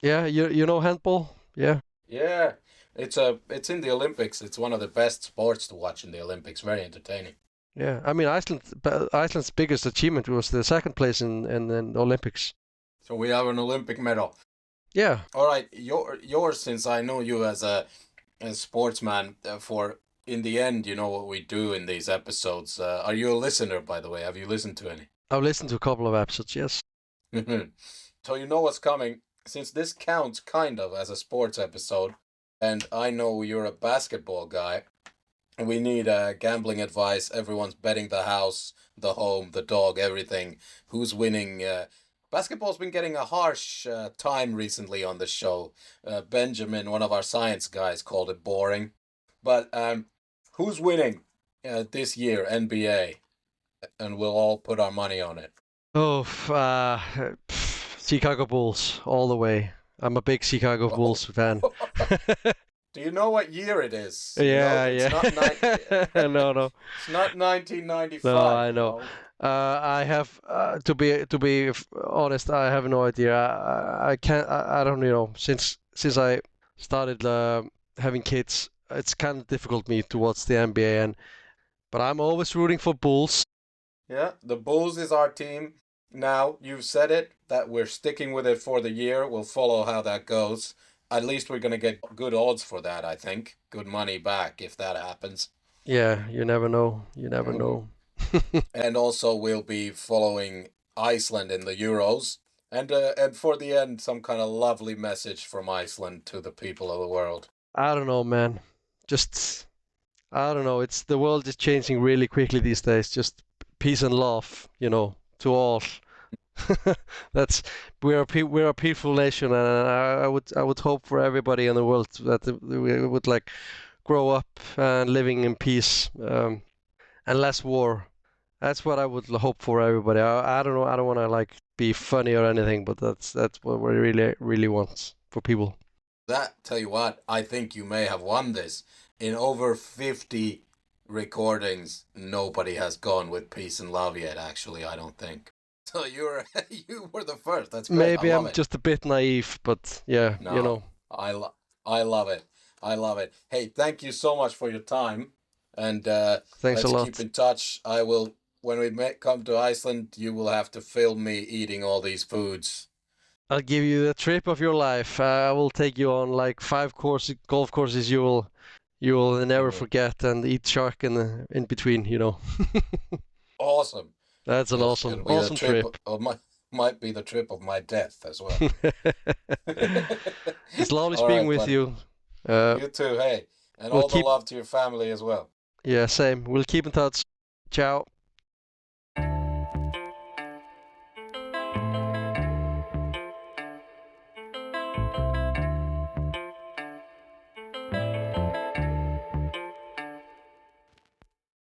Speaker 1: Yeah, you know handball? Yeah.
Speaker 2: Yeah. It's in the Olympics. It's one of the best sports to watch in the Olympics. Very entertaining.
Speaker 1: Yeah, I mean Iceland's biggest achievement was the second place in the Olympics.
Speaker 2: So we have an Olympic medal.
Speaker 1: Yeah,
Speaker 2: All right, yours, since I know you as a sportsman, for in the end, you know what we do in these episodes. Are you a listener, by the way? Have you listened to any?
Speaker 1: I've listened to a couple of episodes. Yes.
Speaker 2: So you know what's coming. Since this counts kind of as a sports episode, and I know you're a basketball guy, we need gambling advice. Everyone's betting the house, the home, the dog, everything. Who's winning? Basketball's been getting a harsh time recently on the show. Benjamin, one of our science guys, called it boring. But who's winning this year, NBA? And we'll all put our money on it.
Speaker 1: Oh, Chicago Bulls all the way. I'm a big Chicago Bulls
Speaker 2: Oh.
Speaker 1: fan.
Speaker 2: Do you know what year it is? You know,
Speaker 1: Yeah,
Speaker 2: it's not
Speaker 1: yeah. No, no,
Speaker 2: it's not
Speaker 1: no.
Speaker 2: 1995,
Speaker 1: I
Speaker 2: you
Speaker 1: know.
Speaker 2: know.
Speaker 1: I have to be honest. I have no idea. I can't. I don't know. Since I started having kids, it's kind of difficult me to watch the NBA. But I'm always rooting for Bulls.
Speaker 2: Yeah, the Bulls is our team. Now, you've said it, that we're sticking with it for the year. We'll follow how that goes. At least we're going to get good odds for that, I think. Good money back if that happens.
Speaker 1: Yeah, you never know. You never
Speaker 2: Hmm.
Speaker 1: know.
Speaker 2: And also, we'll be following Iceland in the Euros. And for the end, some kind of lovely message from Iceland to the people of the world.
Speaker 1: I don't know, man. Just I don't know. It's the world is changing really quickly these days. Just peace and love, to all. That's we're a peaceful nation, and I would hope for everybody in the world that we would like grow up and living in peace, and less war. That's what I would hope for everybody. I don't know. I don't want to like be funny or anything, but that's what we really want for people.
Speaker 2: That, tell you what, I think you may have won this. In over 50 recordings, nobody has gone with peace and love yet, actually, I don't think. So you were the first. That's great. I
Speaker 1: Maybe
Speaker 2: love
Speaker 1: I'm
Speaker 2: it.
Speaker 1: just a bit naive, but yeah, you
Speaker 2: No,
Speaker 1: know.
Speaker 2: I love it. I love it. Hey, thank you so much for your time, and
Speaker 1: Thanks a
Speaker 2: let's keep
Speaker 1: lot.
Speaker 2: in touch. I will, when we come to Iceland, you will have to film me eating all these foods.
Speaker 1: I'll give you the trip of your life. I will take you on like golf courses you will
Speaker 2: You
Speaker 1: never
Speaker 2: will.
Speaker 1: forget and eat shark in between, you know.
Speaker 2: Awesome.
Speaker 1: That's an
Speaker 2: It'll
Speaker 1: awesome
Speaker 2: be the
Speaker 1: awesome
Speaker 2: trip
Speaker 1: trip.
Speaker 2: of my might be the trip of my death as well.
Speaker 1: It's lovely
Speaker 2: All
Speaker 1: speaking
Speaker 2: right,
Speaker 1: with
Speaker 2: buddy.
Speaker 1: you. Uh,
Speaker 2: You too. Hey, and
Speaker 1: we'll
Speaker 2: all the
Speaker 1: keep
Speaker 2: love to your family as well.
Speaker 1: yeah, same. We'll keep in touch. Ciao.